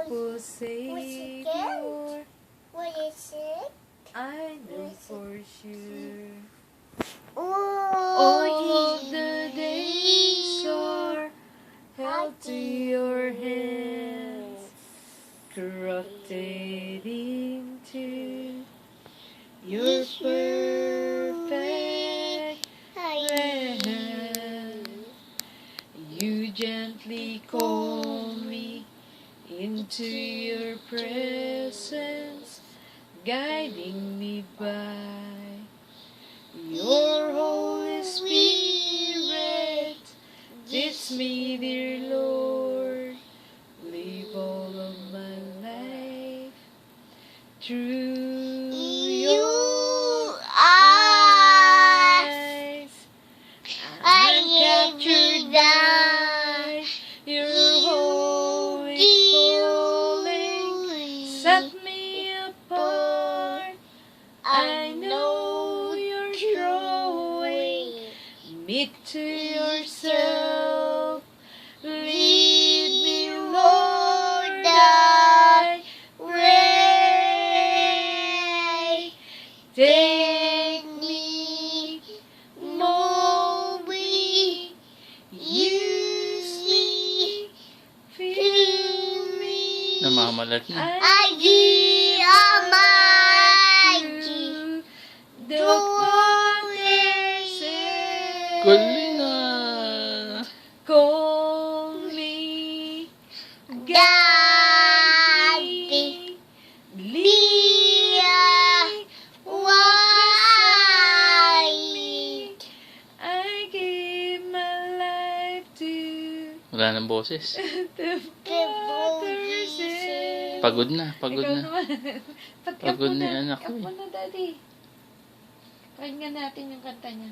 wonderful Savior, What is it? I know for sure. Oh, All the days are held to your hands, corrupted into your perfect plan. You gently call me into your presence, guiding me by your Holy Spirit. Teach me, dear Lord, live all of my life through your eyes. I'm captured by your holy calling. Set me apart. I know you're drawing me to yourself. Lead me, Lord, I pray. Take me, mold me, use me, fill me. Namamalat na. Almighty. The waters and Galing ah. call me, Daddy. lead me. I give my life to Wala nang boses. the waters and Pagod na, pagod Ikaw na. naman. Pagod na yung anak ko Ikaw eh. muna, Daddy. Pakinggan natin yung kanta niya.